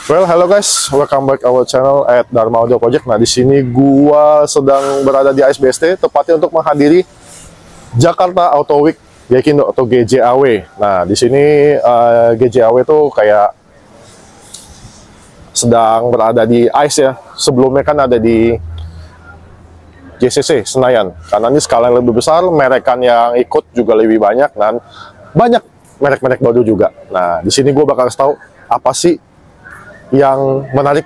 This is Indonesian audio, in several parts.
Well, hello guys, welcome back our channel at Dharma Audio Project. Nah, di sini gua sedang berada di ASBSD, tepatnya untuk menghadiri Jakarta Auto Week Gaikindo atau GJAW. Nah, di sini GJAW itu kayak sedang berada di ICE ya. Sebelumnya kan ada di JCC Senayan. Karena ini skala yang lebih besar, merekan yang ikut juga lebih banyak dan banyak merek-merek baru juga. Nah, di sini gue bakal kasih tahu apa sih yang menarik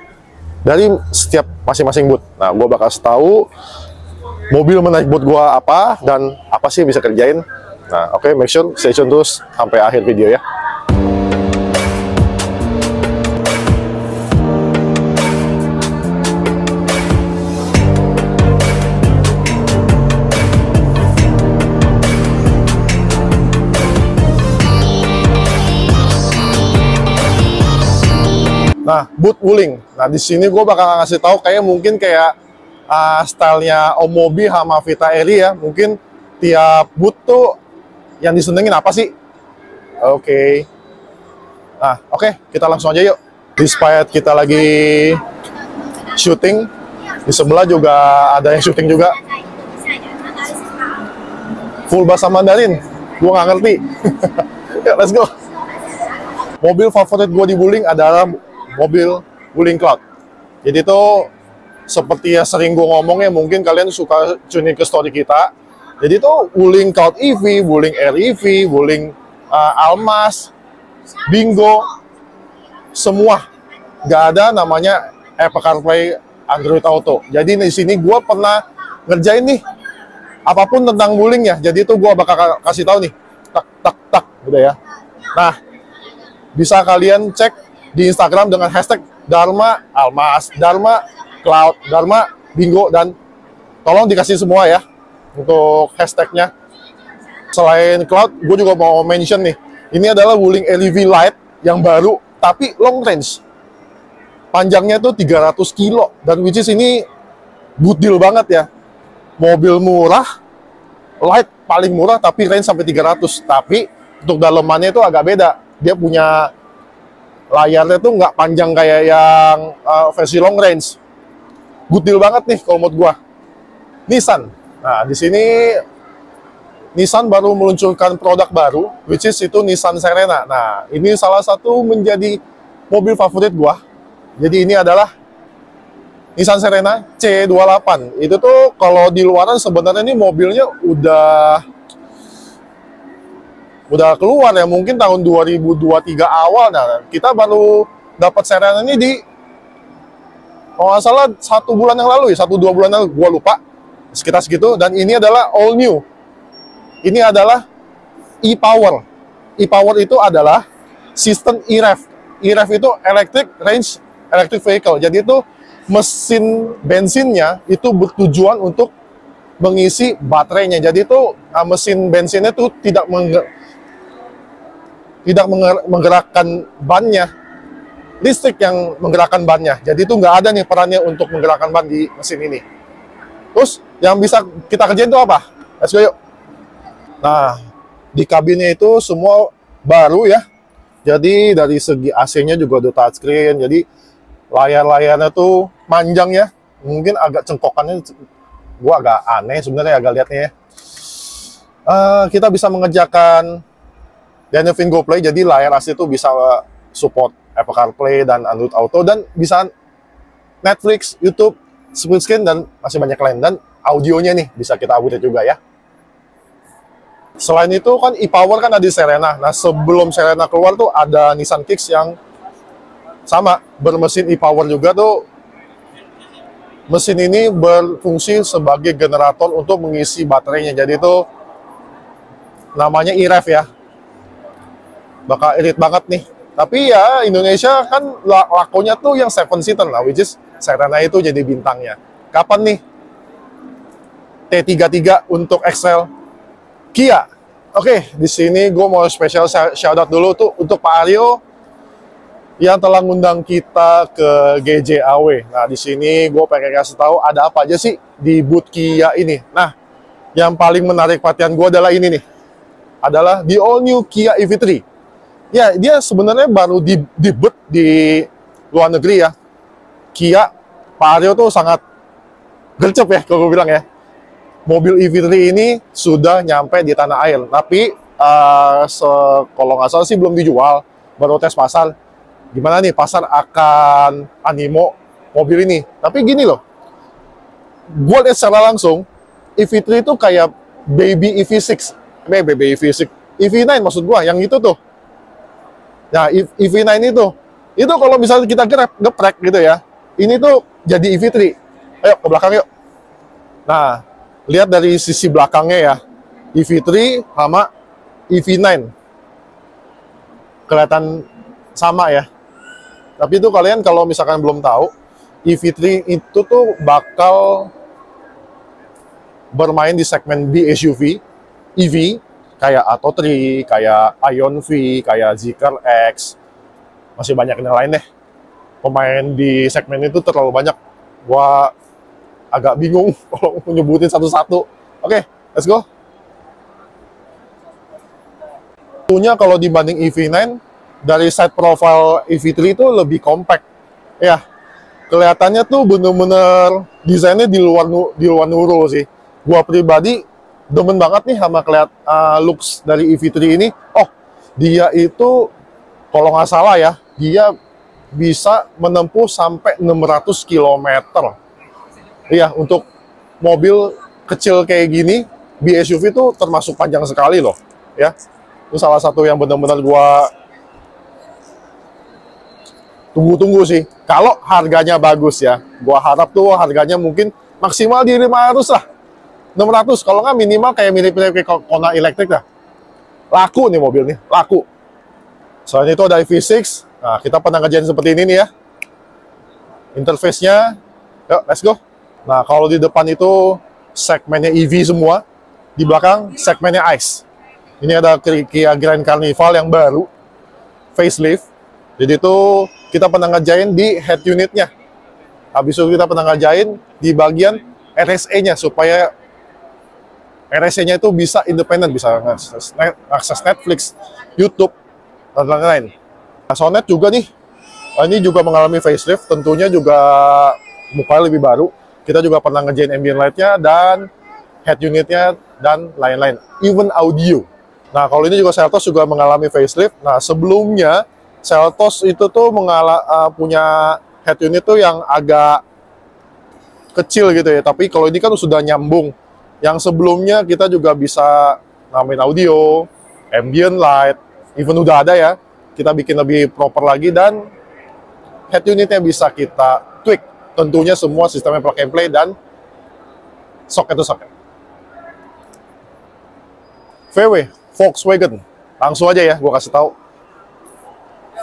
dari setiap masing-masing booth. Nah, gue bakal tahu mobil menarik booth gue apa dan apa sih yang bisa kerjain. Nah, oke, make sure stay tune terus sampai akhir video ya. Nah, booth Wuling. Nah, di sini gue bakal ngasih tahu kayak mungkin kayak stylenya Omobi sama Vita Eri ya. Mungkin tiap booth tuh yang disenengin apa sih? Oke. Nah, oke, kita langsung aja yuk. Despite kita lagi syuting, di sebelah juga ada yang syuting juga. Full bahasa Mandarin. Gue nggak ngerti. Ya, let's go. Mobil favorit gue di Wuling adalah mobil Wuling Cloud. Jadi itu seperti yang sering gue ngomongnya, mungkin kalian suka tuning ke story kita. Jadi itu Wuling Cloud EV, Wuling Air EV, Wuling Almas, Bingo, semua nggak ada namanya Apple CarPlay, Android Auto. Jadi di sini gue pernah ngerjain nih apapun tentang Wuling ya. Jadi itu gue bakal kasih tahu nih, tak, udah ya. Nah, bisa kalian cek di Instagram dengan hashtag Dharma Almas, Dharma Cloud, Dharma Bingo, dan tolong dikasih semua ya untuk hashtagnya. Selain Cloud, gue juga mau mention nih, ini adalah Wuling LEV Lite yang baru tapi long range. Panjangnya tuh 300 kilo dan which is ini good deal banget ya. Mobil murah, light paling murah tapi range sampai 300. Tapi untuk dalemannya itu agak beda. Dia punya layarnya tuh nggak panjang kayak yang versi long range. Good deal banget nih kalau menurut gua. Nissan. Nah, di sini Nissan baru meluncurkan produk baru, which is itu Nissan Serena. Nah, ini salah satu menjadi mobil favorit gua. Jadi ini adalah Nissan Serena C28. Itu tuh kalau di luaran sebenarnya ini mobilnya udah keluar ya, mungkin tahun 2023 awal. Nah, kita baru dapat Serena ini di, kalau nggak salah 1 bulan yang lalu ya, 1-2 bulan yang lalu, gua lupa, sekitar segitu. Dan ini adalah all new. Ini adalah e-Power. E-Power itu adalah sistem e-Rev. E-Rev itu electric range electric vehicle. Jadi itu mesin bensinnya itu bertujuan untuk mengisi baterainya. Jadi itu mesin bensinnya itu tidak menggerakkan bannya, listrik yang menggerakkan bannya. Jadi itu nggak ada nih perannya untuk menggerakkan ban di mesin ini. Terus yang bisa kita kerjain itu apa? Let's go yuk. Nah, di kabinnya itu semua baru ya. Jadi dari segi AC-nya juga udah touchscreen. Jadi layar-layarnya tuh panjang ya. Mungkin agak cengkokannya gua agak aneh sebenarnya, agak liatnya ya. Kita bisa mengerjakan Dynavin Go Play, jadi layar AC itu bisa support Apple CarPlay dan Android Auto, dan bisa Netflix, YouTube, split screen, dan masih banyak lain. Dan audionya nih bisa kita upgrade juga ya. Selain itu kan e-Power kan ada di Serena. Nah, sebelum Serena keluar tuh ada Nissan Kicks yang sama, bermesin e-Power juga tuh. Mesin ini berfungsi sebagai generator untuk mengisi baterainya. Jadi itu namanya e-Rev ya. Bakal irit banget nih. Tapi ya Indonesia kan lakonya tuh yang 7-seater lah, which is Serena itu jadi bintangnya. Kapan nih T33 untuk Excel Kia? Oke, di sini gue mau special shout out dulu tuh untuk Pak Aryo yang telah ngundang kita ke GJAW. Nah, di sini gue pengen kasih tahu ada apa aja sih di booth Kia ini. Nah, yang paling menarik perhatian gue adalah ini nih. Adalah the all new Kia EV3. Ya, dia sebenarnya baru debut di luar negeri ya. Kia, Pak Aryo tuh sangat gercep ya kalau gue bilang ya. Mobil EV3 ini sudah nyampe di tanah air, tapi kalau nggak salah sih belum dijual, baru tes pasar. Gimana nih pasar akan animo mobil ini? Tapi gini loh, gue lihat secara langsung, EV3 itu kayak baby EV6, baby EV6, EV9 maksud gue, yang itu tuh. Nah, EV9 itu kalau misalnya kita geprek gitu ya, ini tuh jadi EV3. Ayo ke belakang yuk. Nah, lihat dari sisi belakangnya ya, EV3 sama EV9 kelihatan sama ya. Tapi itu kalian kalau misalkan belum tahu, EV3 itu tuh bakal bermain di segmen B SUV, EV, kayak Atto 3, kayak Ion V, kayak Zeekr X, masih banyak yang lain deh. Pemain di segmen itu terlalu banyak. Gua agak bingung kalau nyebutin satu-satu. Oke, let's go. Tentunya kalau dibanding EV9, dari side profile EV3 itu lebih compact. Ya, kelihatannya tuh bener-bener desainnya di luar nuro sih. Gua pribadi demen banget nih sama looks dari EV3 ini. Oh, dia itu kalau nggak salah ya, dia bisa menempuh sampai 600 km. Iya, untuk mobil kecil kayak gini, BSUV itu termasuk panjang sekali loh, ya. Itu salah satu yang benar-benar gua tunggu-tunggu sih. Kalau harganya bagus ya, gua harap tuh harganya mungkin maksimal di 500 lah. 600, kalau nggak minimal kayak mirip-mirip kayak Kona elektrik lah. Laku nih mobil nih, laku. Selain itu ada V6, nah kita pernah ngerjain seperti ini nih ya. Interface-nya, yuk let's go. Nah, kalau di depan itu segmennya EV semua, di belakang segmennya ICE. Ini ada Kia Grand Carnival yang baru, facelift. Jadi itu kita pernah ngerjain di head unitnya. Habis itu kita pernah ngerjain di bagian RSE-nya, supaya RSE-nya itu bisa independen, bisa akses Netflix, YouTube, dan lain-lain. Nah, Sonet juga nih, ini juga mengalami facelift, tentunya juga mukanya lebih baru. Kita juga pernah ngerjain ambient light-nya dan head unit-nya dan lain-lain. Even audio. Nah, kalau ini juga Seltos juga mengalami facelift. Nah, sebelumnya Seltos itu tuh punya head unit tuh yang agak kecil gitu ya. Tapi kalau ini kan sudah nyambung. Yang sebelumnya kita juga bisa namain audio, ambient light, even udah ada ya. Kita bikin lebih proper lagi dan head unitnya bisa kita tweak. Tentunya semua sistemnya plug and play dan socket to socket. VW Volkswagen, langsung aja ya, gue kasih tahu.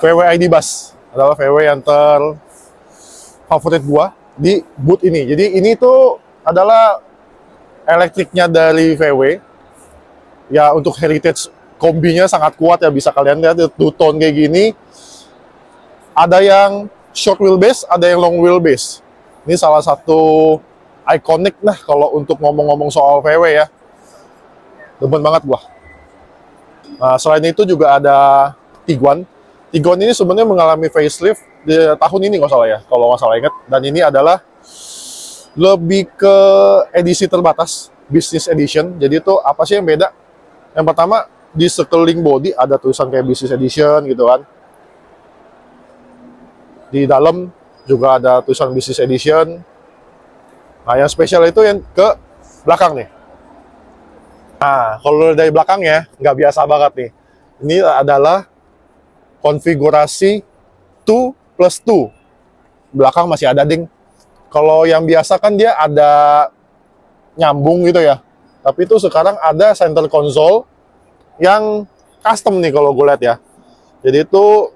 VW ID Bus adalah VW yang terfavorit gua di booth ini. Jadi ini tuh adalah elektriknya dari VW. Ya untuk heritage kombinya sangat kuat ya, bisa kalian lihat two-tone kayak gini. Ada yang short wheelbase, ada yang long wheelbase. Ini salah satu ikonik lah kalau untuk ngomong-ngomong soal VW ya. Demen banget gua. Nah, selain itu juga ada Tiguan. Tiguan ini sebenarnya mengalami facelift di tahun ini nggak salah ya, kalau nggak salah ingat. Dan ini adalah lebih ke edisi terbatas, Business Edition. Jadi itu apa sih yang beda? Yang pertama, di sekeliling body ada tulisan kayak Business Edition gitu kan. Di dalam juga ada tulisan Business Edition. Nah, yang spesial itu yang ke belakang nih. Nah, kalau dari belakangnya, nggak biasa banget nih. Ini adalah konfigurasi 2+2. Belakang masih ada ding. Kalau yang biasa kan dia ada nyambung gitu ya. Tapi itu sekarang ada center console yang custom nih kalau gue lihat ya. Jadi itu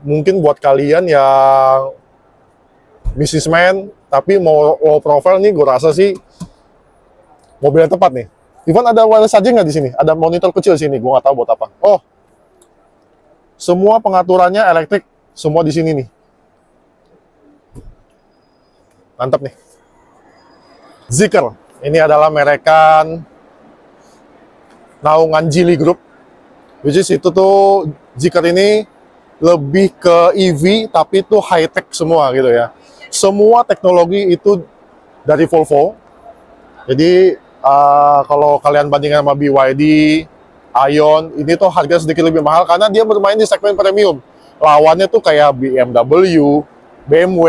mungkin buat kalian yang businessman tapi mau low profile nih, gue rasa sih mobil yang tepat nih. Even ada wireless charging nggak di sini? Ada monitor kecil di sini, gue nggak tahu buat apa. Oh, semua pengaturannya elektrik, semua di sini nih. Mantap nih. Zeekr, ini adalah merekan naungan Geely Group. Which is itu tuh Zeekr ini lebih ke EV, tapi itu high tech semua gitu ya. Semua teknologi itu dari Volvo. Jadi kalau kalian bandingkan sama BYD, Ion, ini tuh harga sedikit lebih mahal karena dia bermain di segmen premium. Lawannya tuh kayak BMW, BMW,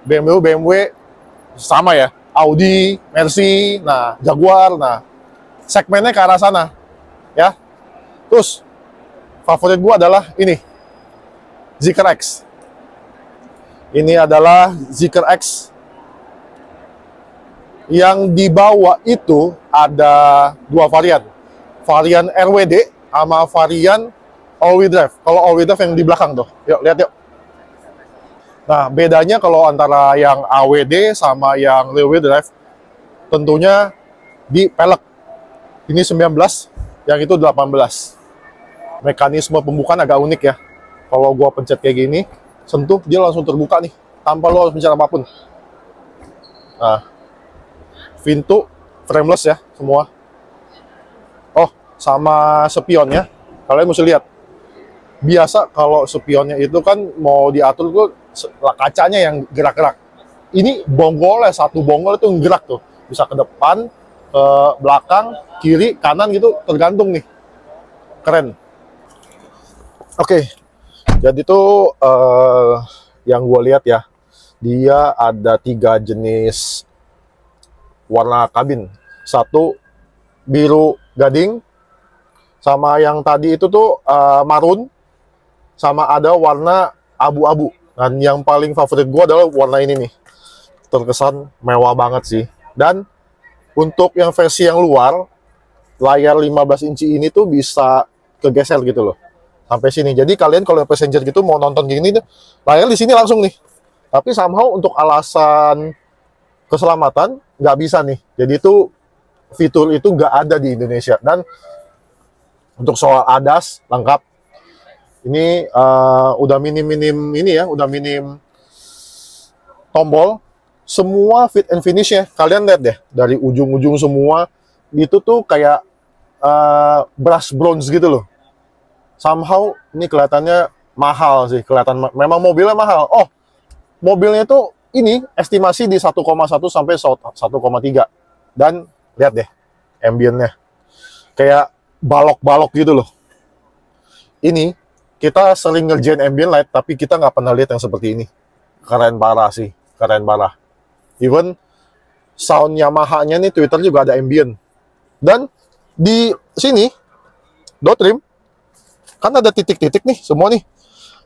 BMW sama ya, Audi, Mercy, nah Jaguar, nah segmennya ke arah sana ya. Terus favorit gua adalah ini, Zeekr X. Ini adalah Zeekr X. Yang dibawa itu ada dua varian, varian RWD sama varian all-wheel drive. Kalau all-wheel drive yang di belakang tuh, yuk lihat yuk. Nah, bedanya kalau antara yang AWD sama yang rear-wheel drive, tentunya di pelek. Ini 19, yang itu 18. Mekanisme pembukaan agak unik ya. Kalau gua pencet kayak gini, sentuh, dia langsung terbuka nih, tanpa lo harus pencet apapun. Nah, pintu frameless ya, semua. Oh, sama spionnya, kalian mesti lihat. Biasa kalau spionnya itu kan mau diatur tuh kacanya yang gerak-gerak. Ini bonggolnya, satu bonggol itu gerak tuh. Bisa ke depan, ke belakang, kiri, kanan gitu, tergantung nih. Keren. Oke, jadi tuh yang gue lihat ya, dia ada 3 jenis warna kabin. Satu biru gading, sama yang tadi itu tuh marun, sama ada warna abu-abu. Dan yang paling favorit gue adalah warna ini nih. Terkesan mewah banget sih. Dan untuk yang versi yang luar, layar 15 inci ini tuh bisa kegeser gitu loh, sampai sini. Jadi kalian kalau passenger gitu mau nonton gini tuh, layar di sini langsung nih. Tapi somehow untuk alasan keselamatan nggak bisa nih. Jadi itu fitur itu nggak ada di Indonesia. Dan untuk soal ADAS lengkap. Ini udah minim ini ya, udah minim tombol. Semua fit and finish ya. Kalian lihat deh, dari ujung-ujung semua itu tuh kayak brush bronze gitu loh. Somehow ini kelihatannya mahal sih, kelihatan memang mobilnya mahal. Oh, mobilnya tuh ini estimasi di 1,1 sampai 1,3. Dan lihat deh ambience-nya. Kayak balok-balok gitu loh. Ini kita sering ngerjain ambient light, tapi kita nggak pernah lihat yang seperti ini. Keren parah sih, keren parah. Even sound Yamaha-nya nih, Twitter juga ada ambient. Dan di sini door trim kan ada titik-titik nih semua nih.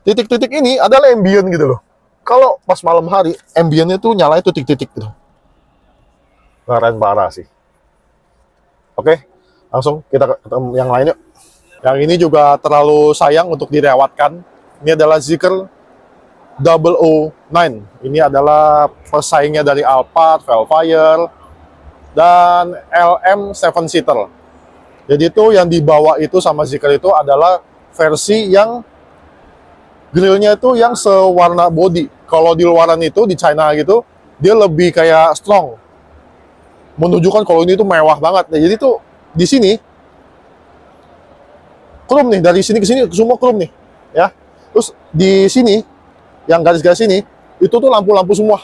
Titik-titik ini adalah ambient gitu loh. Kalau pas malam hari, ambientnya tuh nyala itu titik-titik gitu. Keren parah sih. Oke, langsung kita ke yang lain yuk. Yang ini juga terlalu sayang untuk direwatkan. Ini adalah Zeekr 009. Ini adalah pesaingnya dari Alphard, Vellfire, dan LM 7-seater. Jadi itu yang dibawa itu sama Zeekr itu adalah versi yang grillnya itu yang sewarna body. Kalau di luaran itu, di China gitu, dia lebih kayak strong. Menunjukkan kalau ini tuh mewah banget. Nah, jadi tuh di sini chrome nih, dari sini ke sini semua chrome nih, ya. Terus di sini yang garis-garis ini itu tuh lampu-lampu semua.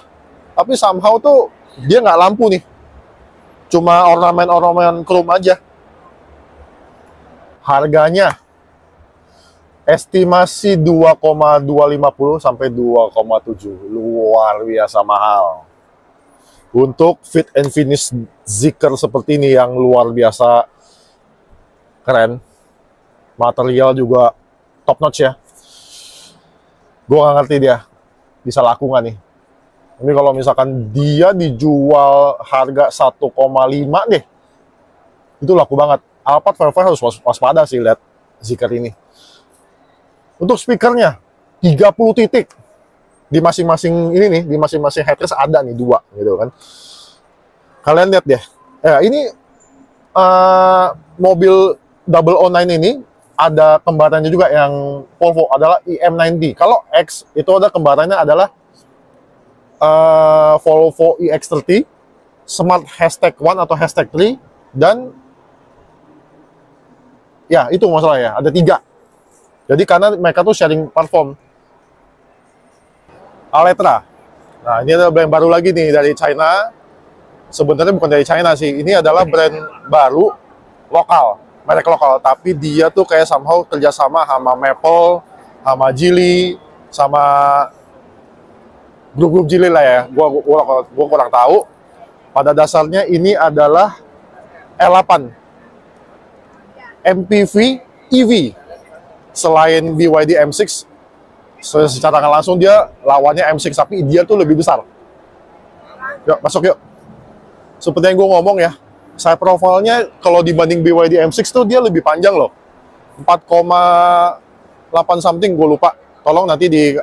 Tapi somehow tuh dia nggak lampu nih. Cuma ornamen-ornamen chrome aja. Harganya estimasi 2,250 sampai 2,7. Luar biasa mahal. Untuk fit and finish Zeekr seperti ini yang luar biasa keren. Material juga top notch ya. Gue nggak ngerti dia bisa laku nggak nih. Ini kalau misalkan dia dijual harga 1,5 deh, itu laku banget. Alphard Vellfire harus waspada sih lihat Zeekr ini. Untuk speakernya 30 titik di masing-masing ini nih, di masing-masing headrest ada nih 2 gitu kan. Kalian lihat deh. Ini mobil 009 ini ada kembarannya juga yang Volvo adalah EM90. Kalau X itu ada kembarannya adalah Volvo EX30, Smart Hashtag 1 atau Hashtag 3, dan ya itu masalah ya, ada 3. Jadi karena mereka tuh sharing platform. Aletra. Nah, ini adalah brand baru lagi nih dari China. Sebenarnya bukan dari China sih. Ini adalah brand baru lokal, merek lokal. Tapi dia tuh kayak somehow kerjasama sama Maple, sama Geely, sama grup-grup Geely lah ya. Gua kurang tahu. Pada dasarnya ini adalah L8 MPV EV. Selain BYD M6, secara nggak langsung dia lawannya M6, tapi dia tuh lebih besar. Yuk, masuk yuk. Seperti yang gue ngomong ya, side profile-nya kalau dibanding BYD M6 tuh dia lebih panjang loh. 4,8 something, gue lupa. Tolong nanti di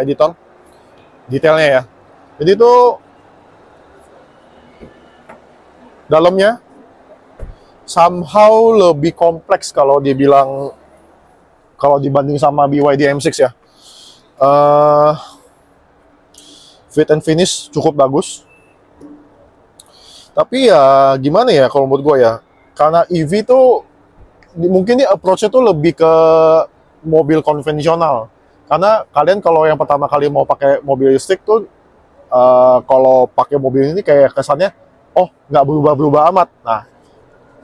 editor detailnya ya. Jadi tuh dalamnya somehow lebih kompleks kalau dibilang, kalau dibanding sama BYD M6 ya. Fit and finish cukup bagus. Tapi ya gimana ya kalau menurut gue ya, karena EV tuh mungkin ini approach-nya tuh lebih ke mobil konvensional. Karena kalian kalau yang pertama kali mau pakai mobil listrik tuh, kalau pakai mobil ini kayak kesannya, oh nggak berubah-berubah amat. Nah,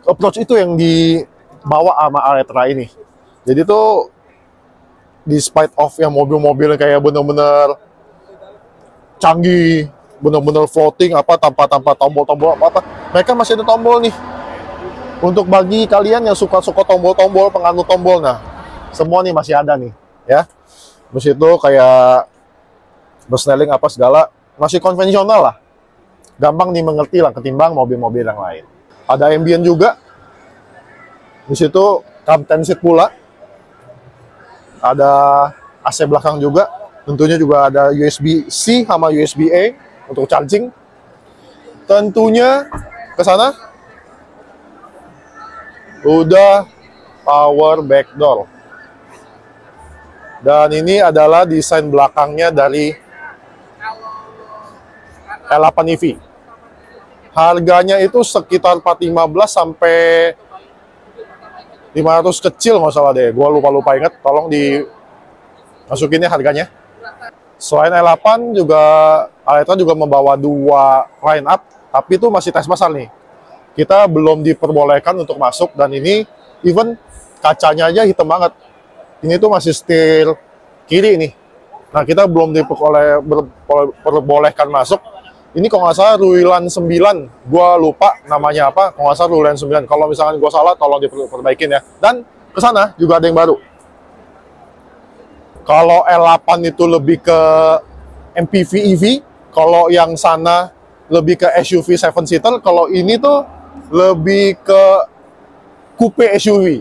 approach itu yang dibawa sama Aletra ini. Jadi tuh, despite of yang mobil-mobil kayak bener-bener canggih, bener-bener floating tanpa tombol-tombol apa, mereka masih ada tombol nih. Untuk bagi kalian yang suka-suka tombol-tombol, penganut tombol, nah semua nih masih ada nih ya. Terus itu kayak bersneling apa segala, masih konvensional lah, gampang dimengerti lah ketimbang mobil-mobil yang lain. Ada ambient juga di situ, captain seat pula, ada AC belakang juga, tentunya juga ada USB-C sama USB-A untuk charging. Tentunya ke sana udah power back door. Dan ini adalah desain belakangnya dari L8 EV. Harganya itu sekitar 415 sampai 500 kecil nggak salah deh. Gua lupa inget, tolong dimasukinnya harganya. Selain L8 juga Aletra juga membawa 2 line up, tapi itu masih tes pasar nih. Kita belum diperbolehkan untuk masuk, dan ini even kacanya aja hitam banget. Ini tuh masih setir kiri nih. Nah, kita belum diperbolehkan masuk. Ini kalau nggak salah Ruilan 9, gua lupa namanya apa, kalau nggak salah Ruilan 9. Kalau misalkan gua salah, tolong diperbaikin ya. Dan ke sana juga ada yang baru. Kalau L8 itu lebih ke MPV EV, kalau yang sana lebih ke SUV 7-seater, kalau ini tuh lebih ke coupe SUV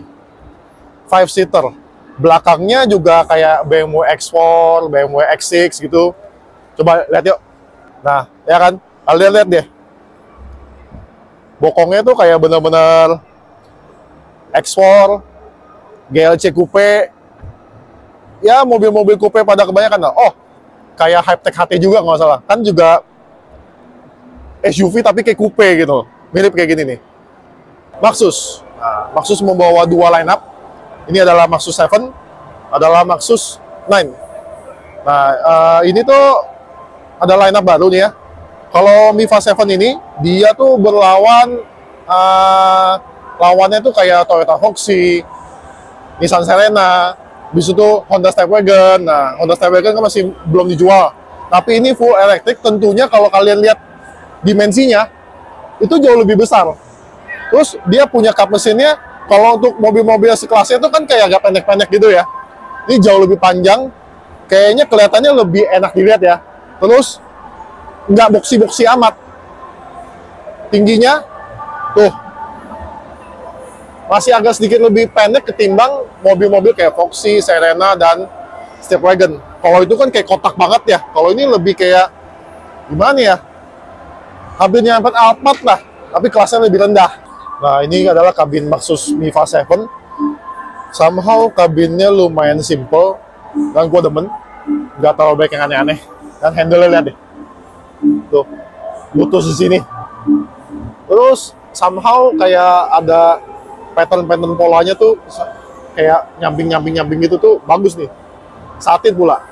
5-seater. Belakangnya juga kayak BMW X4, BMW X6 gitu. Coba lihat yuk. Nah, ya kan? Kalian lihat deh. Bokongnya tuh kayak bener-bener X4, GLC coupe. Ya, mobil-mobil coupe pada kebanyakan. Oh, kayak Hypertech HT juga nggak salah. Kan juga SUV tapi kayak coupe gitu. Mirip kayak gini nih. Maxus. Nah, Maxus membawa 2 line up. Ini adalah Maxus 7, adalah Maxus 9. Nah, ini tuh ada line up baru nih ya. Kalau Miva 7 ini, dia tuh berlawan, lawannya tuh kayak Toyota Hoxie, Nissan Serena, bis itu Honda Stepwagon. Nah, Honda Stepwagon kan masih belum dijual. Tapi ini full elektrik, tentunya kalau kalian lihat dimensinya, itu jauh lebih besar. Terus dia punya kap mesinnya, kalau untuk mobil-mobil sekelasnya itu kan kayak agak pendek-pendek gitu ya. Ini jauh lebih panjang, kayaknya kelihatannya lebih enak dilihat ya. Terus nggak boksi-boksi amat. Tingginya tuh masih agak sedikit lebih pendek ketimbang mobil-mobil kayak Foxy, Serena, dan Stepwagon. Kalau itu kan kayak kotak banget ya. Kalau ini lebih kayak gimana ya? Hampir nyampe Alphard lah, tapi kelasnya lebih rendah. Nah, ini adalah kabin Maxus Miva 7. Somehow kabinnya lumayan simple, dan gue demen. Nggak terlalu banyak yang aneh-aneh. Dan handle-nya lihat deh. Tuh, putus di sini. Terus somehow kayak ada pattern polanya tuh kayak nyamping gitu tuh bagus nih. Satin pula.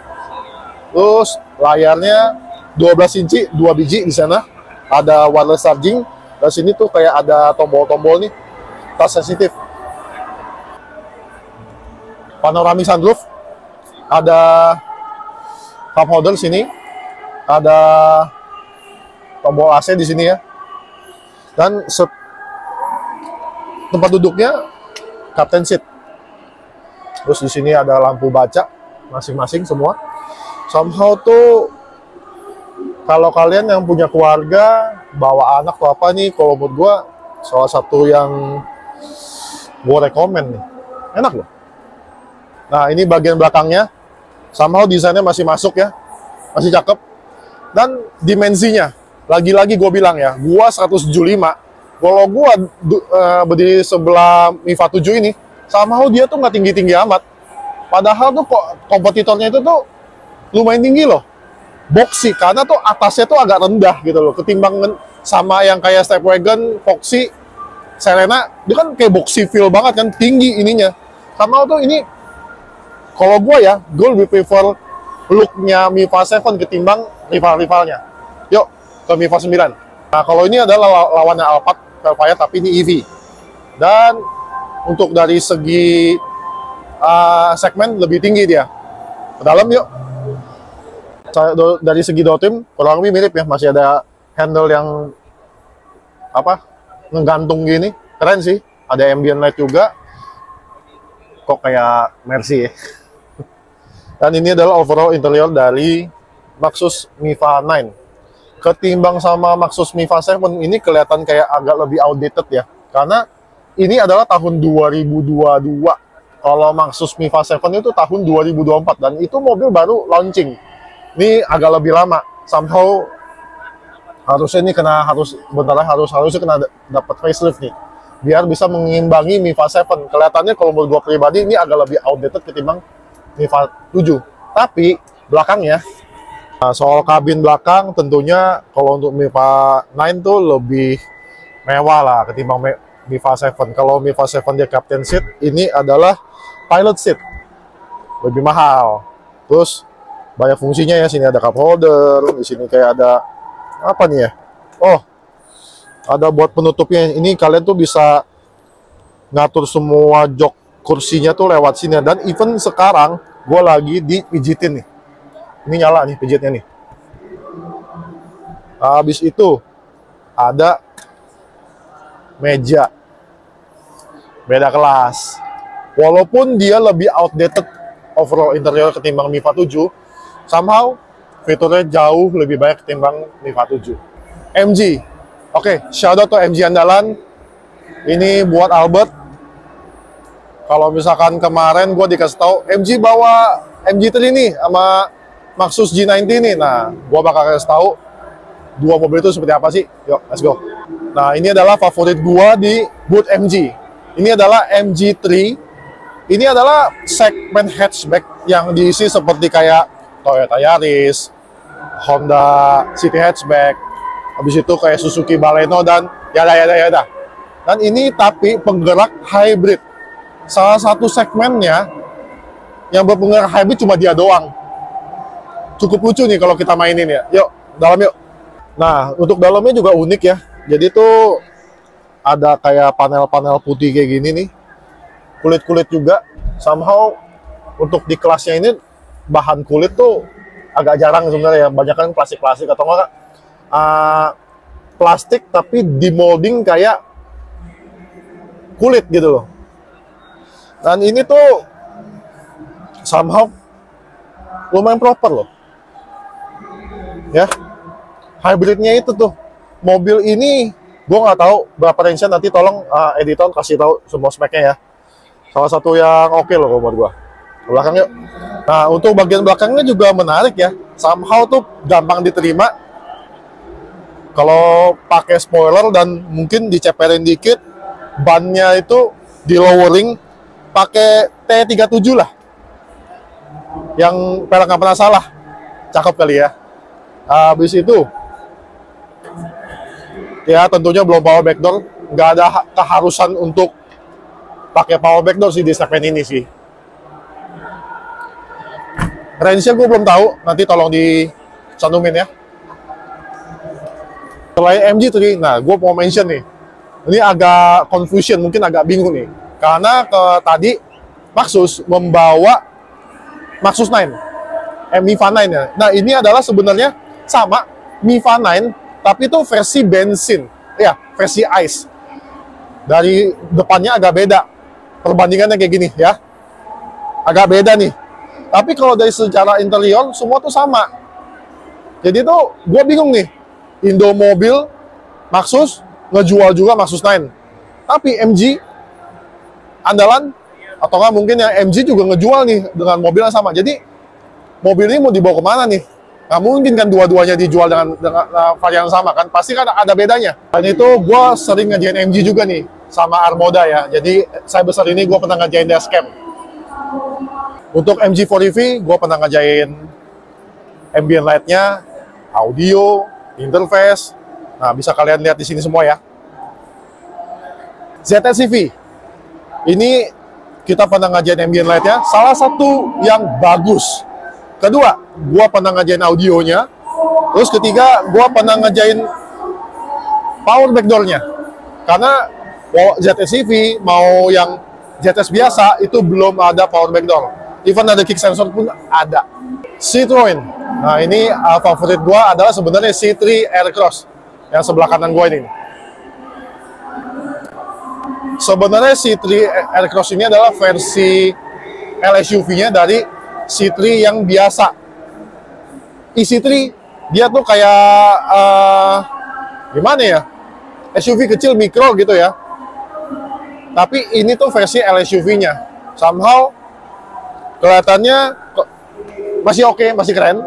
Terus layarnya 12 inci, 2 biji di sana. Ada wireless charging. Dan sini tuh kayak ada tombol-tombol nih. Touch sensitif. Panoramic sunroof. Ada cup holder sini. Ada tombol AC di sini ya. Dan tempat duduknya captain seat. Terus di sini ada lampu baca masing-masing semua. Somehow tuh kalau kalian yang punya keluarga bawa anak atau apa nih, kalau menurut gua salah satu yang gua rekomen nih. Enak loh. Nah, ini bagian belakangnya. Somehow desainnya masih masuk ya. Masih cakep. Dan dimensinya, lagi-lagi gue bilang ya, gue 175. Kalau gue berdiri sebelah Miva 7 ini, somehow dia tuh nggak tinggi-tinggi amat. Padahal tuh kok kompetitornya itu tuh lumayan tinggi loh. Boxy, karena tuh atasnya tuh agak rendah gitu loh. Ketimbang sama yang kayak Stepwagon, Foxy, Serena, dia kan kayak boxy feel banget kan, tinggi ininya. Somehow tuh ini, kalau gue ya, gue lebih prefer look-nya Miva 7 ketimbang rival-rivalnya. Yuk, ke Miva 9. Nah, kalau ini adalah lawannya Alphard Velfire, tapi ini EV. Dan untuk dari segi segmen lebih tinggi dia. Ke dalam yuk. Dari segi door trim, kurang lebih mirip ya. Masih ada handle yang apa, ngegantung gini. Keren sih. Ada ambient light juga. Kok kayak Mercy ya. Dan ini adalah overall interior dari Maxus Miva 9. Ketimbang sama Maxus Miva 7, ini kelihatan kayak agak lebih outdated ya. Karena ini adalah tahun 2022. Kalau Maxus Miva 7 itu tahun 2024. Dan itu mobil baru launching. Ini agak lebih lama. Somehow harusnya ini harusnya kena dapat facelift nih. Biar bisa mengimbangi Miva 7. Kelihatannya kalau menurut gue pribadi ini agak lebih outdated ketimbang Miva 7. Tapi belakangnya, soal kabin belakang tentunya kalau untuk Miva 9 tuh lebih mewah lah ketimbang Miva 7. Kalau Miva 7 dia captain seat, ini adalah pilot seat. Lebih mahal. Terus banyak fungsinya ya, sini ada cup holder, di sini kayak ada apa nih ya? Oh, ada buat penutupnya. Ini kalian tuh bisa ngatur semua jok kursinya tuh lewat sini. Dan even sekarang gue lagi dipijitin nih. Ini nyala nih pijitnya nih. Habis itu ada meja beda kelas. Walaupun dia lebih outdated overall interior ketimbang Miva 7, somehow fiturnya jauh lebih banyak ketimbang Miva 7. MG. Oke, shout out to MG andalan. Ini buat Albert. Kalau misalkan kemarin gue dikasih tahu MG bawa MG3 nih sama Maxus G90 nih. Nah, gue bakal kasih tahu dua mobil itu seperti apa sih. Yuk, let's go. Nah, ini adalah favorit gue di booth MG. Ini adalah MG3. Ini adalah segmen hatchback yang diisi seperti kayak Toyota Yaris, Honda City Hatchback, habis itu kayak Suzuki Baleno dan yada. Dan ini tapi penggerak hybrid. Salah satu segmennya yang berpenggerak hybrid cuma dia doang. Cukup lucu nih kalau kita mainin ya. Yuk, dalam yuk. Nah, untuk dalamnya juga unik ya. Jadi tuh ada kayak panel-panel putih kayak gini nih. Kulit-kulit juga. Somehow untuk di kelasnya ini bahan kulit tuh agak jarang sebenarnya ya. Banyak kan plastik-plastik atau enggak plastik tapi dimolding kayak kulit gitu loh. Dan ini tuh somehow lumayan proper loh. Ya, hybridnya itu tuh. Mobil ini gue nggak tahu berapa range-nya, nanti tolong editor kasih tahu semua speknya ya. Salah satu yang oke loh kalau buat gue. Belakang yuk. Nah, untuk bagian belakangnya juga menarik ya. Somehow tuh gampang diterima. Kalau pakai spoiler dan mungkin diceperin dikit, bannya itu di lowering pakai T37 lah. Yang pelek nggak pernah salah. Cakep kali ya. Habis itu, ya tentunya belum power backdoor. Nggak ada keharusan untuk pakai power backdoor sih di segmen ini sih. Range-nya gue belum tahu, nanti tolong dicantumin ya. Selain MG3, nah gue mau mention nih, ini agak confusion, mungkin agak bingung nih, karena tadi Maxus membawa Maxus 9, MIFA 9 ya. Nah ini adalah sebenarnya sama MIFA 9, tapi itu versi bensin, ya versi ICE. Dari depannya agak beda, perbandingannya kayak gini ya, agak beda nih. Tapi kalau dari secara interior, semua tuh sama. Jadi tuh, gue bingung nih. Indomobil, Maxus, ngejual juga Maxus 9. Tapi MG, andalan, atau nggak mungkin yang MG juga ngejual nih, dengan mobil yang sama. Jadi, mobil ini mau dibawa kemana nih? Nggak mungkin kan dua-duanya dijual dengan varian yang sama kan? Pasti kan ada bedanya. Dan itu, gue sering ngerjain MG juga nih, sama Armoda ya. Jadi, saya besar ini gue pernah ngerjain dashcam. Untuk MG4EV, gue pernah ngerjain ambient light-nya, audio, interface. Nah, bisa kalian lihat di sini semua ya. ZS-EV, ini kita pernah ngerjain ambient light-nya, salah satu yang bagus. Kedua, gue pernah ngerjain audionya. Terus ketiga, gue pernah ngerjain power backdoor-nya. Karena ZS-EV mau yang ZS biasa, itu belum ada power backdoor. Even ada kick sensor pun ada. Citroen. Nah, ini favorit gue adalah sebenarnya C3 Aircross yang sebelah kanan gue ini. Sebenarnya C3 Aircross ini adalah versi LSUV-nya dari C3 yang biasa. E-C3 dia tuh kayak gimana ya? SUV kecil mikro gitu ya. Tapi ini tuh versi LSUV-nya. Somehow kelihatannya masih oke, masih keren.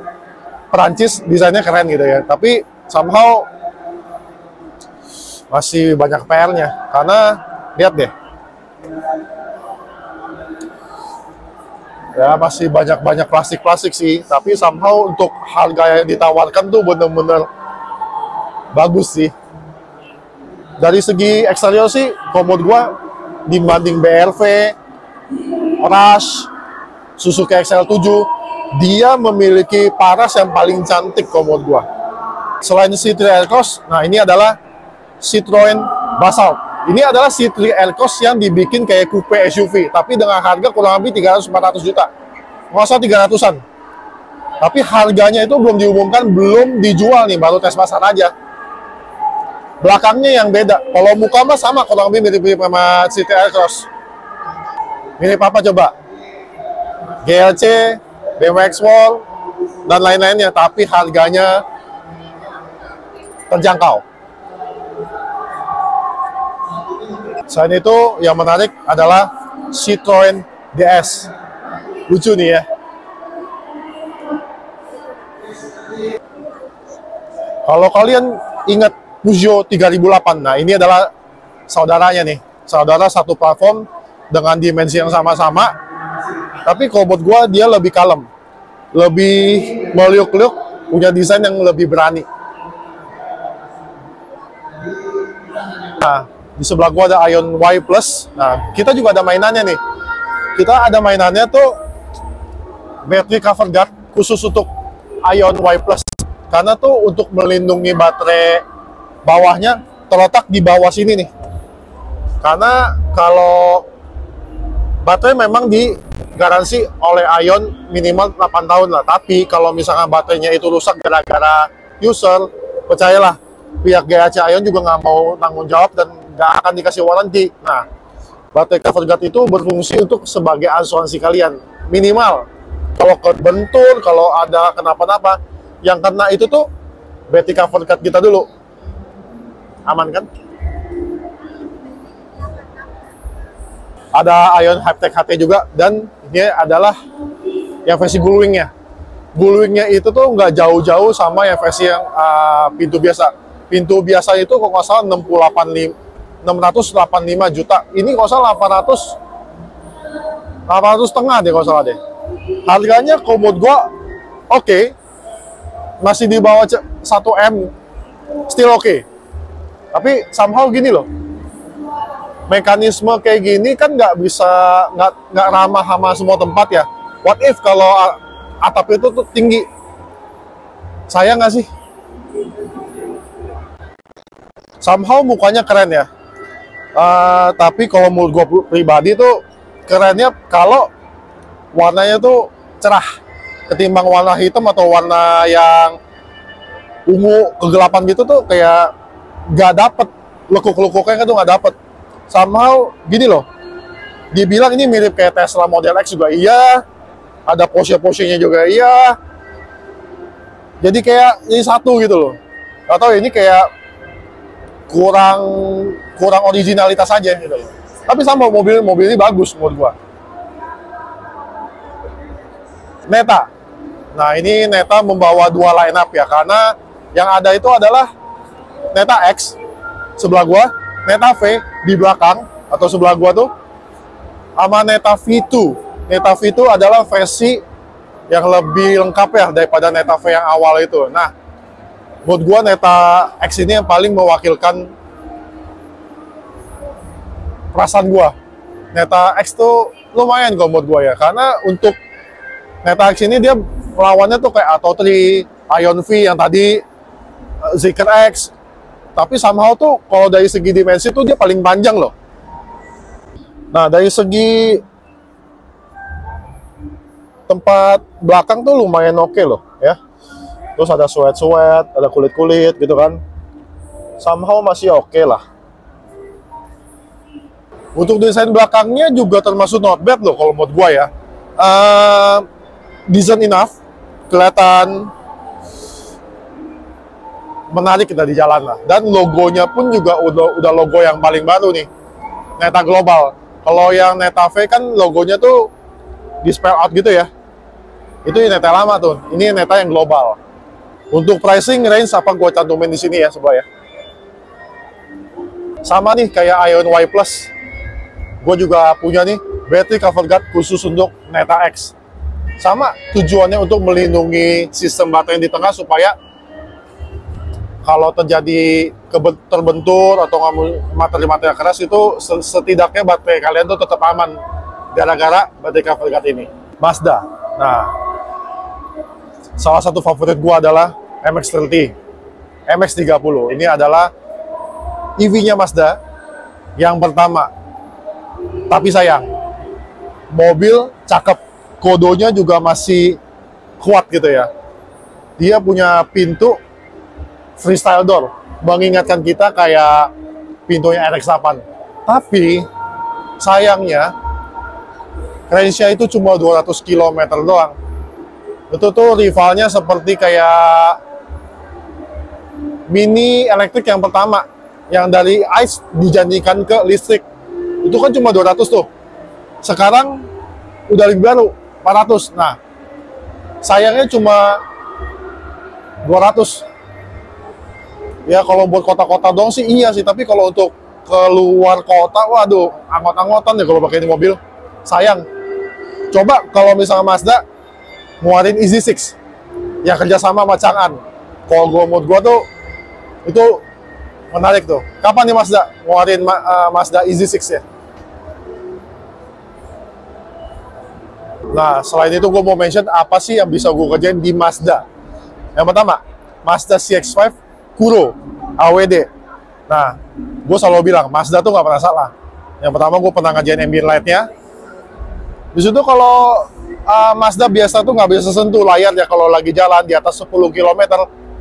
Perancis desainnya keren gitu ya. Tapi somehow masih banyak PR-nya. Karena lihat deh, ya masih banyak plastik sih. Tapi somehow untuk harga yang ditawarkan tuh bener-bener bagus sih. Dari segi eksterior sih, komod gua dibanding BRV, Rush, Suzuki XL7, dia memiliki paras yang paling cantik komod gua. Selain C3 Aircross, nah ini adalah Citroen Basalt. Ini adalah C3 Aircross yang dibikin kayak coupe SUV, tapi dengan harga kurang lebih 300-400 juta. Nggak usah 300-an. Tapi harganya itu belum diumumkan, belum dijual nih, baru tes pasar aja. Belakangnya yang beda. Kalau muka mah sama, kurang lebih mirip-mirip sama C3 Aircross. Mirip apa coba? GLC, BMW X-World, dan lain-lainnya, tapi harganya terjangkau. Selain itu, yang menarik adalah Citroen DS. Lucu nih ya. Kalau kalian ingat Peugeot 3008, nah ini adalah saudaranya nih. Saudara satu platform dengan dimensi yang sama-sama. Tapi kalau buat gue dia lebih kalem, lebih meliuk-liuk, punya desain yang lebih berani. Nah, di sebelah gue ada Ion Y Plus. Nah, kita juga ada mainannya nih. Kita ada mainannya tuh battery cover guard khusus untuk Ion Y Plus. Karena tuh untuk melindungi baterai bawahnya terletak di bawah sini nih. Karena kalau baterai memang digaransi oleh Ion minimal 8 tahun lah. Tapi kalau misalkan baterainya itu rusak gara-gara user, percayalah, pihak GAC Ion juga nggak mau tanggung jawab dan nggak akan dikasih warranty. Nah, baterai cover guard itu berfungsi untuk sebagai asuransi kalian. Minimal, kalau kebentur, kalau ada kenapa-napa, yang kena itu tuh baterai cover guard kita dulu. Aman kan? Ada Ion Haptech HT juga, dan ini adalah yang versi gullwing-nya. Gullwing-nya itu tuh nggak jauh-jauh sama yang versi yang pintu biasa. Pintu biasa itu kalau nggak salah 685 juta. Ini kalau salah 800 setengah deh kalau salah deh. Harganya komod gua oke. Masih di bawah 1M, still oke. Tapi somehow gini loh. mekanisme kayak gini kan nggak bisa, nggak ramah sama semua tempat ya. What if kalau atap itu tuh tinggi, sayang nggak sih? Somehow mukanya keren ya. Tapi kalau menurut gue pribadi tuh kerennya kalau warnanya tuh cerah ketimbang warna hitam atau warna yang ungu kegelapan gitu tuh kayak nggak dapet lekuk-lekuknya tuh nggak dapet. Somehow gini loh, dibilang ini mirip kayak Tesla Model X juga iya, ada Porsche-nya juga iya, jadi kayak ini satu gitu loh. Atau ini kayak kurang originalitas aja gitu loh. Tapi sama mobil ini bagus menurut gua. Neta. Nah, ini Neta membawa dua line up ya, karena yang ada itu adalah Neta X sebelah gua, Neta V di belakang atau sebelah gua tuh, sama Neta V2. Neta V2 adalah versi yang lebih lengkap ya daripada Neta V yang awal itu. Nah, menurut gua Neta X ini yang paling mewakilkan perasaan gua. Neta X tuh lumayan kalau menurut gua ya, karena untuk Neta X ini dia lawannya tuh kayak Atto 3, Ion V yang tadi, Zeekr X, tapi somehow tuh kalau dari segi dimensi tuh dia paling panjang loh. Nah, dari segi tempat belakang tuh lumayan oke loh ya. Terus ada suet-suet, ada kulit-kulit gitu kan. Somehow masih oke lah. Untuk desain belakangnya juga termasuk not bad loh kalau menurut gua ya. Decent enough, kelihatan menarik kita di jalan lah. Dan logonya pun juga udah logo yang paling baru nih, Neta Global. Kalau yang Neta V kan logonya tuh di spell out gitu ya. Itu Neta lama tuh. Ini Neta yang global. Untuk pricing range apa gue cantumin di sini ya sebelah ya. Sama nih kayak Ion Y Plus. Gue juga punya nih battery cover guard khusus untuk Neta X. Sama tujuannya untuk melindungi sistem baterai di tengah supaya kalau terjadi terbentur atau materi-materi keras itu setidaknya baterai kalian tuh tetap aman gara-gara battery cover guard ini. Mazda. Nah, salah satu favorit gua adalah MX-30, MX-30. Ini adalah EV-nya Mazda yang pertama. Tapi sayang, mobil cakep, kodonya juga masih kuat gitu ya. Dia punya pintu freestyle door, mengingatkan kita kayak pintunya RX-8. Tapi sayangnya range-nya itu cuma 200 km doang. Itu tuh rivalnya seperti kayak Mini elektrik yang pertama, yang dari ICE dijanjikan ke listrik. Itu kan cuma 200 tuh. Sekarang udah lebih baru, 400. Nah, sayangnya cuma 200. Ya kalau buat kota-kota doang sih iya sih, tapi kalau untuk keluar kota, waduh, anggot-anggotan ya kalau pakai ini mobil. Sayang. Coba kalau misalnya Mazda ngeluarin EZ6 yang kerjasama sama Chang'an. Kalau menurut gua tuh itu menarik tuh. Kapan nih Mazda ngeluarin Mazda EZ6 ya? Nah, selain itu gue mau mention apa sih yang bisa gue kerjain di Mazda. Yang pertama, Mazda CX-5 Kuro AWD. Nah, gue selalu bilang Mazda tuh nggak pernah salah. Yang pertama gue pernah ngajain ambient light-nya. Di situ kalau Mazda biasa tuh nggak bisa sentuh layar ya, kalau lagi jalan di atas 10 km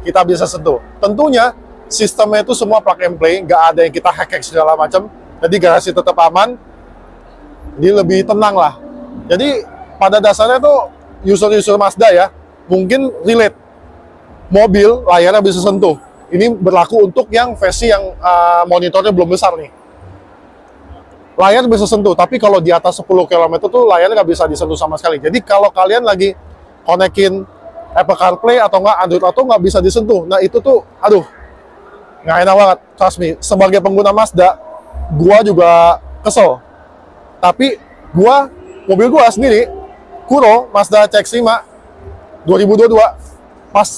kita bisa sentuh. Tentunya sistemnya itu semua plug and play, nggak ada yang kita hack segala macam. Jadi garasi tetap aman, jadi lebih tenang lah. Jadi pada dasarnya tuh user-user Mazda ya mungkin relate, mobil layarnya bisa sentuh. Ini berlaku untuk yang versi yang monitornya belum besar nih. Layar bisa sentuh, tapi kalau di atas 10 km tuh layarnya nggak bisa disentuh sama sekali. Jadi kalau kalian lagi konekin Apple CarPlay atau nggak Android Auto nggak bisa disentuh. Nah itu tuh, aduh, nggak enak banget. Trust me, sebagai pengguna Mazda, gua juga kesel. Tapi mobil gua sendiri, Kuro Mazda CX-5 2022, pas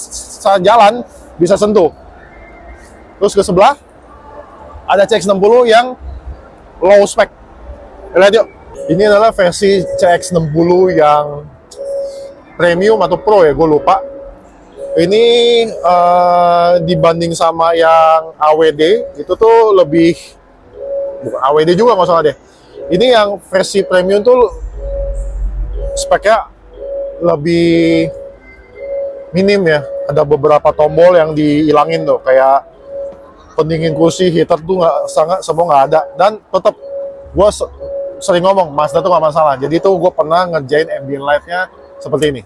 saat jalan bisa sentuh. Terus ke sebelah ada CX-60 yang low spec. Lihat yuk. Ini adalah versi CX-60 yang premium atau pro ya, gue lupa. Ini dibanding sama yang AWD itu tuh lebih, bukan AWD juga nggak salah deh. Ini yang versi premium tuh speknya lebih minim ya. Ada beberapa tombol yang dihilangin tuh, kayak pendingin kursi, heater tuh semua nggak ada. Dan tetap gue sering ngomong Mazda tuh nggak masalah. Jadi tuh gue pernah ngerjain ambient light-nya seperti ini.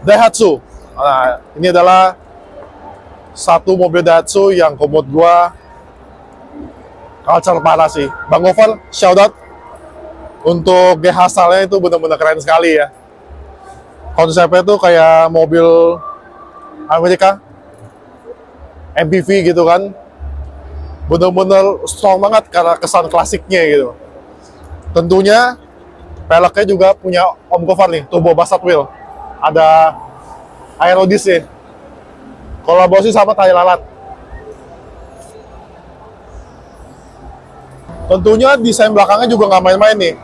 Daihatsu. Nah, ini adalah satu mobil Daihatsu yang menurut gue culture parah sih. Bang Gofar, shout out untuk G-Hustle-nya, itu benar-benar keren sekali ya. Konsepnya tuh kayak mobil Amerika, MPV gitu kan. Bener-bener strong banget karena kesan klasiknya gitu. Tentunya peleknya juga punya Om Gofar nih, turbo Passat wheel. Ada aerodis ya. Kolaborasi sama tai lalat. Tentunya desain belakangnya juga nggak main-main nih.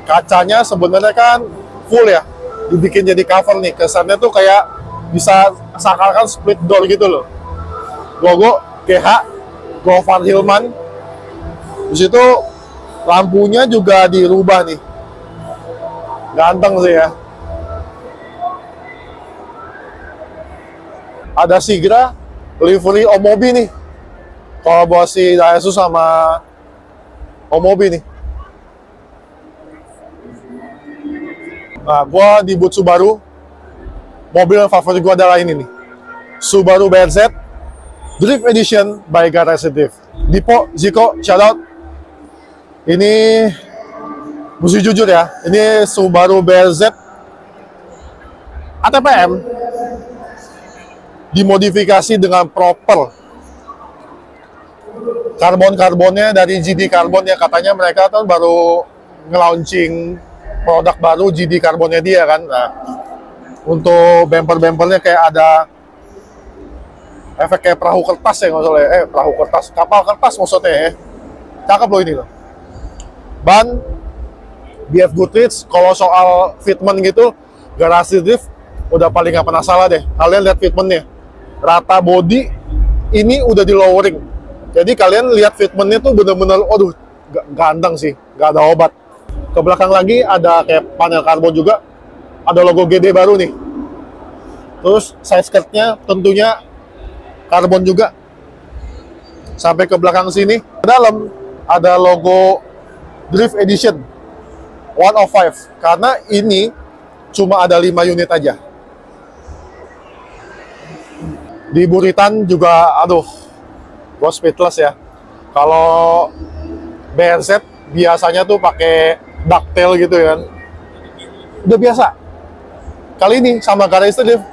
Kacanya sebenarnya kan full ya. Dibikin jadi cover nih. Kesannya tuh kayak bisa seakan-akan split door gitu loh. Logo GH Gofar Hilman. Di situ lampunya juga dirubah nih. Ganteng sih ya. Ada Sigra livery Omobi nih. Kolaborasi Daihatsu sama Omobi nih. Nah, gua di booth Subaru. Mobil yang favorit gua adalah ini nih. Subaru BRZ Drift Edition by Garage Drift. Dipo, Ziko, shout out. Ini mesti jujur ya, ini Subaru BRZ ATPM dimodifikasi dengan proper. Karbon-karbonnya dari GD Carbon ya, katanya mereka kan baru nge-launching produk baru GD Carbonnya dia kan. Nah, untuk bumper-bumpernya kayak ada efek kayak perahu kertas ya, nggak salah ya. Perahu kertas, kapal kertas maksudnya ya. Cakep loh ini loh. Ban BF Goodrich. Kalau soal fitment gitu, Garage Drift udah paling nggak pernah salah deh. Kalian lihat fitmentnya, rata body, ini udah di lowering. Jadi kalian lihat fitmentnya tuh bener-bener, aduh, ganteng sih, nggak ada obat. Ke belakang lagi ada kayak panel karbon juga, ada logo GD baru nih. Terus side skirtnya tentunya karbon juga. Sampai ke belakang sini, ke dalam ada logo Drift Edition 105, karena ini cuma ada 5 unit aja. Di buritan juga, aduh, gue speedless ya. Kalau BRZ biasanya tuh pakai ducktail gitu kan, udah biasa. Kali ini sama Garage Drift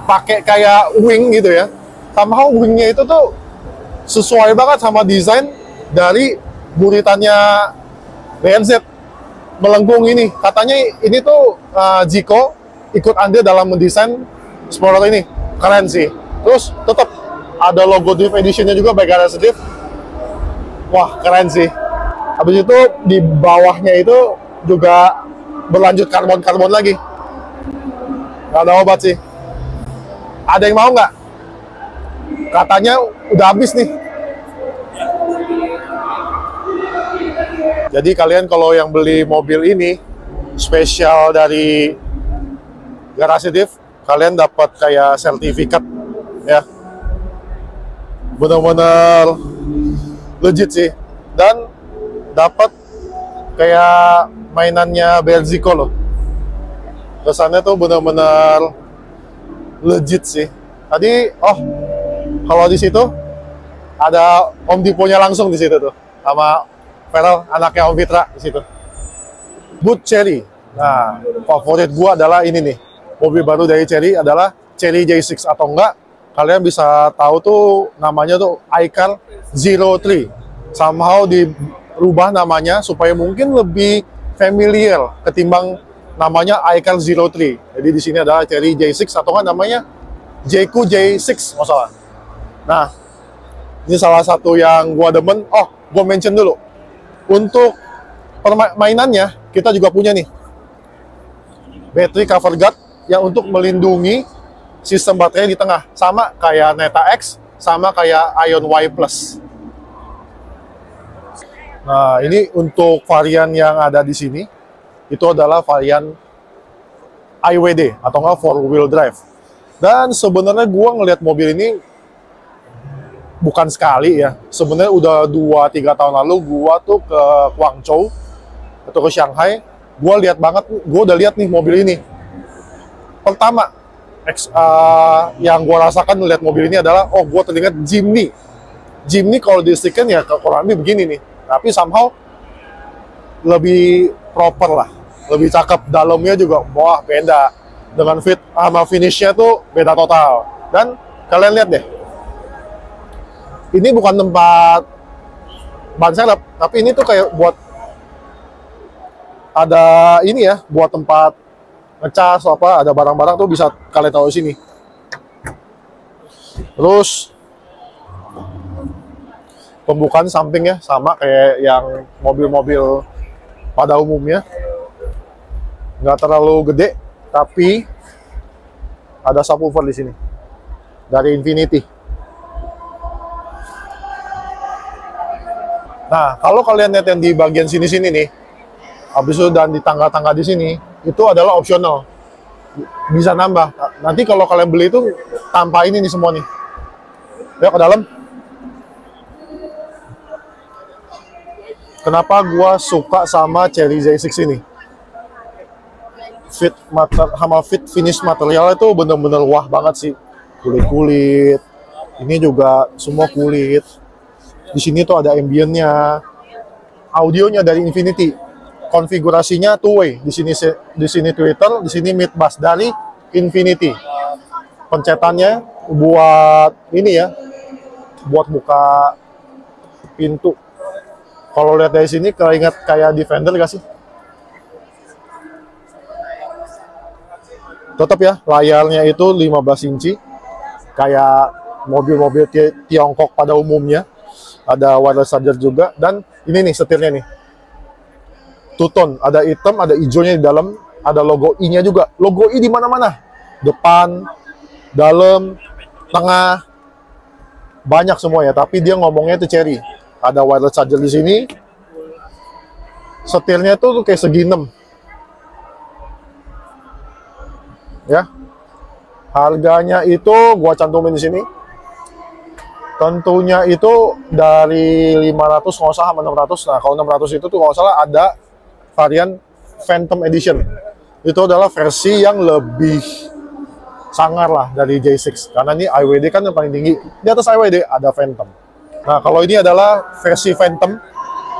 pakai kayak wing gitu ya. Somehow wingnya itu tuh sesuai banget sama desain dari buritannya BRZ. Melengkung ini, katanya ini tuh Ziko ikut andil dalam mendesain Explorer ini. Keren sih. Terus tetap ada logo Drift Edition-nya juga by Garage Drift. Wah, keren sih. Habis itu di bawahnya itu juga berlanjut karbon-karbon lagi. Nggak ada obat sih. Ada yang mau nggak? Katanya udah habis nih. Jadi kalian kalau yang beli mobil ini spesial dari Garage Drift, kalian dapat kayak sertifikat ya. Benar-benar legit sih. Dan dapat kayak mainannya Berziko loh. Kesannya tuh benar-benar legit sih. Tadi kalau di situ ada Om Dipo-nya langsung di situ tuh, sama Feral, anaknya Om Fitra di situ. Booth Chery. Nah, favorit gua adalah ini nih. Mobil baru dari Chery adalah Chery J6, atau enggak kalian bisa tahu tuh namanya tuh iCar 03. Somehow dirubah namanya supaya mungkin lebih familiar ketimbang namanya iCar 03. Jadi di sini adalah Chery J6, atau enggak namanya JQ J6 masalah. Nah, Ini salah satu yang gua demen. Oh, gua mention dulu. Untuk permainannya, kita juga punya nih battery cover guard yang untuk melindungi sistem baterai di tengah. Sama kayak Neta X, sama kayak Ion Y Plus. Nah, ini untuk varian yang ada di sini, itu adalah varian IWD atau enggak 4-wheel drive. Dan sebenarnya gua ngelihat mobil ini bukan sekali ya. Sebenarnya udah 2-3 tahun lalu gua tuh ke Guangzhou atau ke Shanghai, gua udah lihat nih mobil ini. Pertama yang gua rasakan melihat mobil ini adalah, oh, gua teringat Jimny. Jimny kalau dilistrikkan ya kurang lebih begini nih, tapi somehow lebih proper lah, lebih cakep. Dalamnya juga, wah, beda. Dengan fit sama finishnya tuh beda total. Dan kalian lihat deh, ini bukan tempat ban serep, tapi ini tuh kayak buat ada ini ya, buat tempat ngecas apa, ada barang-barang tuh bisa kalian tahu di sini. Terus pembukaan sampingnya sama kayak yang mobil-mobil pada umumnya, nggak terlalu gede, tapi ada subwoofer di sini dari Infiniti. Nah, kalau kalian lihat yang di bagian sini-sini nih, habis itu dan di tangga-tangga di sini, itu adalah opsional. Bisa nambah. Nanti kalau kalian beli itu tanpa ini nih semua nih. Yuk ke dalam. Kenapa gua suka sama Chery Z6 ini? Fit finish material itu bener-bener wah banget sih. Kulit-kulit. Ini juga semua kulit. Di sini tuh ada ambientnya, audionya dari Infiniti, konfigurasinya two-way. Di sini Twitter, di sini mid bass dari Infiniti. Pencetannya buat ini ya, buat buka pintu. Kalau lihat dari sini, keinget kayak Defender gak sih? Tetap ya, layarnya itu 15 inci, kayak mobil-mobil Tiongkok pada umumnya. Ada wireless charger juga, dan ini nih setirnya nih. Two-tone, ada hitam, ada hijaunya di dalam, ada logo I-nya juga. Logo I di mana-mana. Depan, dalam, tengah, banyak semua ya, tapi dia ngomongnya itu Chery. Ada wireless charger di sini. Setirnya tuh kayak segi 6. Ya. Harganya itu gua cantumin di sini. Tentunya itu dari 500 kalau salah sama 600. Nah, kalau 600 itu tuh kalau salah ada varian Phantom Edition. Itu adalah versi yang lebih sangar lah dari J6. Karena ini IWD kan yang paling tinggi. Di atas IWD ada Phantom. Nah, kalau ini adalah versi Phantom.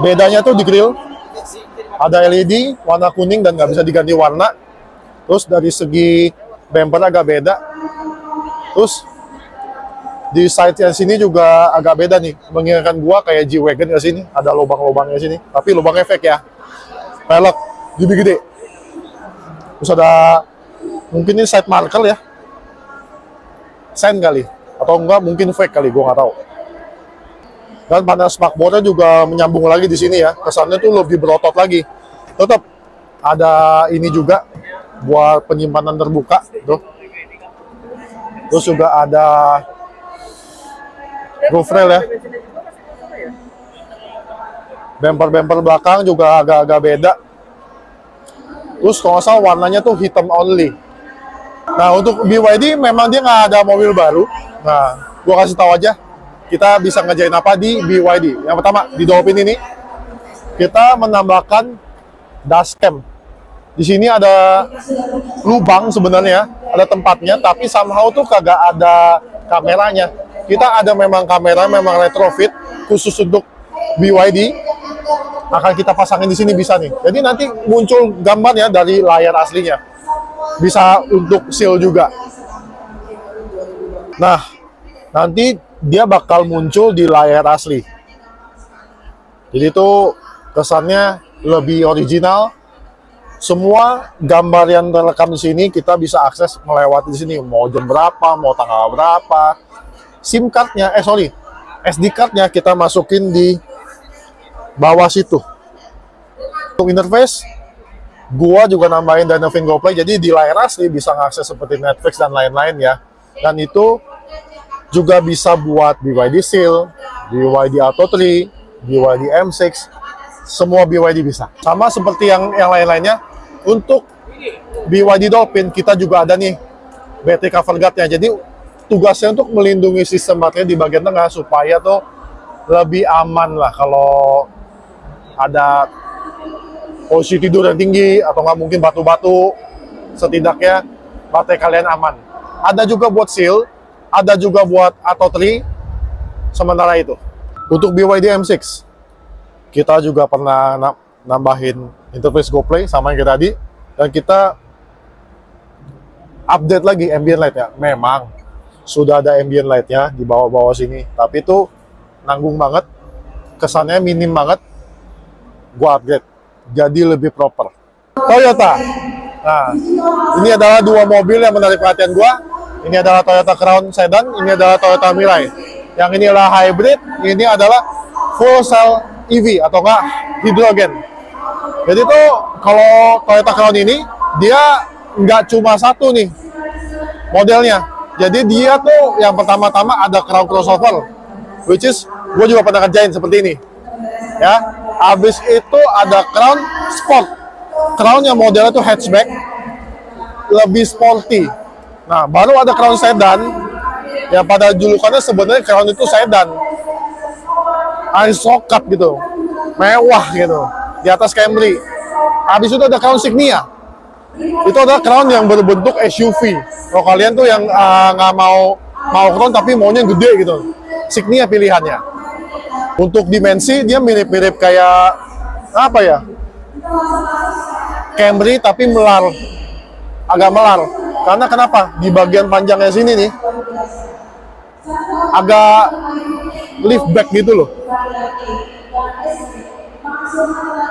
Bedanya tuh di grill. Ada LED, warna kuning dan nggak bisa diganti warna. Terus dari segi bumper agak beda. Terus di side yang sini juga agak beda nih, mengingatkan gua kayak G-Wagon ke sini, ada lubang-lubangnya sini, tapi lubangnya fake ya. Pelek lebih gede. Terus ada mungkin ini side marker ya. Sign kali atau enggak mungkin fake kali, gua nggak tahu. Dan panel spakbornya juga menyambung lagi di sini ya. Kesannya tuh lebih berotot lagi. Tetap ada ini juga buat penyimpanan terbuka tuh. Terus juga ada roof rail ya. Bumper belakang juga agak-agak beda. Terus kalau nggak salah warnanya tuh hitam only. Nah, untuk BYD memang dia nggak ada mobil baru. Nah, gua kasih tahu aja kita bisa ngerjain apa di BYD. Yang pertama, di Dolphin ini kita menambahkan dashcam. Di sini ada lubang sebenarnya, ada tempatnya, tapi somehow tuh kagak ada kameranya. Kita ada memang kamera, memang retrofit khusus untuk BYD. Akan kita pasangin di sini bisa nih. Jadi nanti muncul gambarnya dari layar aslinya. Bisa untuk seal juga. Nah, nanti dia bakal muncul di layar asli. Jadi itu kesannya lebih original. Semua gambar yang terekam di sini kita bisa akses melewati di sini. Mau jam berapa, mau tanggal berapa. SIM cardnya, SD card-nya kita masukin di bawah situ. Untuk interface, gua juga nambahin Dynavin GoPlay, jadi di layar asli bisa ngakses seperti Netflix dan lain-lain ya. Dan itu juga bisa buat BYD Seal, BYD Auto 3, BYD M6, semua BYD bisa. Sama seperti yang lain-lainnya, untuk BYD Dolphin kita juga ada nih battery cover guard-nya. Jadi tugasnya untuk melindungi sistem baterai di bagian tengah supaya tuh lebih aman lah kalau ada posisi tidur yang tinggi atau nggak mungkin batu-batu, setidaknya baterai kalian aman. Ada juga buat Seal, ada juga buat Auto 3, sementara itu. Untuk BYD M6, kita juga pernah nambahin interface GoPlay sama yang tadi, dan kita update lagi ambient light ya. Memang sudah ada ambient light-nya di bawah-bawah sini, tapi itu nanggung banget, kesannya minim banget. Gua upgrade jadi lebih proper. Toyota. Nah, ini adalah dua mobil yang menarik perhatian gua. Ini adalah Toyota Crown Sedan, ini adalah Toyota Mirai. Yang ini adalah hybrid, ini adalah full cell EV atau enggak hidrogen. Jadi tuh kalau Toyota Crown ini dia nggak cuma satu nih modelnya. Jadi dia tuh yang pertama-tama ada Crown crossover, which is gue juga pernah kerjain seperti ini. Ya, habis itu ada Crown Sport. Crown yang modelnya tuh hatchback, lebih sporty. Nah, baru ada Crown Sedan, yang pada julukannya sebenarnya Crown itu sedan, aristokrat gitu, mewah gitu, di atas Camry. Habis itu ada Crown Signia. Itu adalah Crown yang berbentuk SUV. Kalau kalian tuh yang nggak mau Crown tapi maunya yang gede gitu, Signia pilihannya. Untuk dimensi dia mirip-mirip kayak apa ya, Camry tapi melar, agak melar. Karena kenapa? Di bagian panjangnya sini nih agak lift back gitu loh.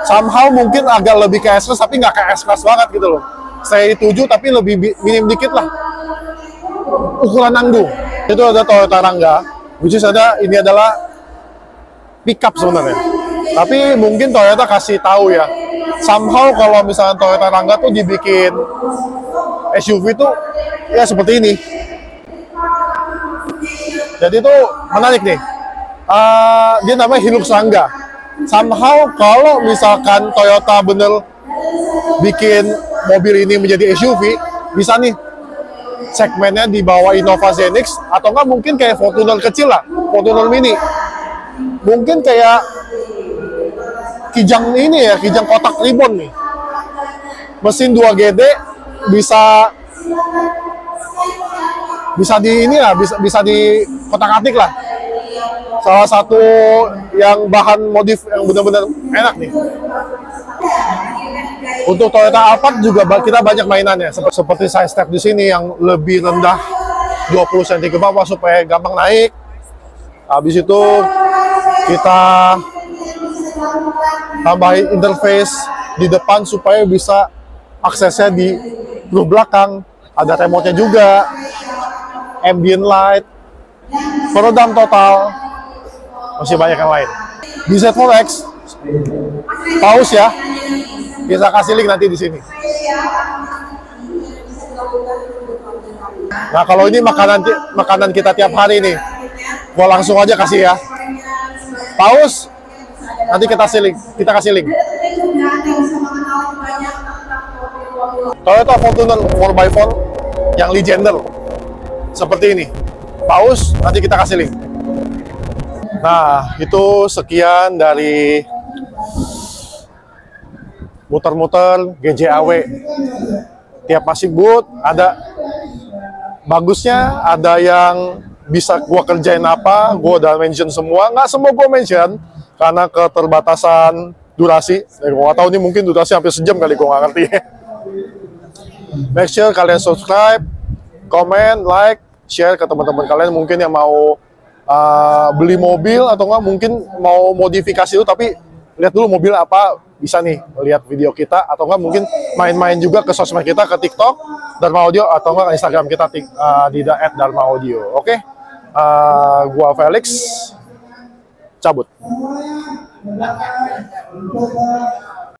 Somehow mungkin agak lebih ke S-Class tapi nggak ke S-Class banget gitu loh. Saya 7 tapi lebih minim dikit lah ukuran nanggung. Itu ada Toyota Rangga, which is ini adalah pickup sebenarnya. Tapi mungkin Toyota kasih tahu ya, somehow kalau misalnya Toyota Rangga tuh dibikin SUV tuh ya seperti ini. Jadi itu menarik nih. Dia namanya Hilux Rangga. Somehow kalau misalkan Toyota bener bikin mobil ini menjadi SUV, bisa nih segmennya di bawah Innova Zenix, atau enggak mungkin kayak Fortuner kecil lah, Fortuner Mini. Mungkin kayak Kijang ini ya, Kijang kotak ribbon nih. Mesin 2GD bisa di ini lah, bisa di kotak-atik lah. Salah satu yang bahan modif yang benar-benar enak nih. Untuk Toyota Alphard juga kita banyak mainannya, seperti side step di sini yang lebih rendah 20 cm ke bawah supaya gampang naik. Habis itu kita tambahin interface di depan supaya bisa aksesnya di roof belakang. Ada remote-nya juga, ambient light, peredam total, masih banyak yang lain. Di Z4X, pause ya, bisa kasih link nanti di sini. Nah kalau ini makanan kita tiap hari nih, gua langsung aja kasih ya. Pause, nanti kita kasih link. Toyota Fortuner 4x4 yang legender seperti ini. Pause, nanti kita kasih link. Nah, itu sekian dari muter-muter GJAW. Tiap masih boot ada bagusnya, ada yang bisa gua kerjain apa, gua udah mention semua. Nggak semua gua mention karena keterbatasan durasi. Gua nggak tahu nih, mungkin durasi hampir sejam kali, gua nggak ngerti. Make sure kalian subscribe, comment, like, share ke teman-teman kalian mungkin yang mau beli mobil atau nggak mungkin mau modifikasi dulu, tapi lihat dulu mobil apa, bisa nih lihat video kita, atau nggak mungkin main-main juga ke sosmed kita, ke TikTok Dharma Audio, atau nggak Instagram kita di @Dharma Audio. Oke, gua Felix, cabut. Semuanya, silakan mencoba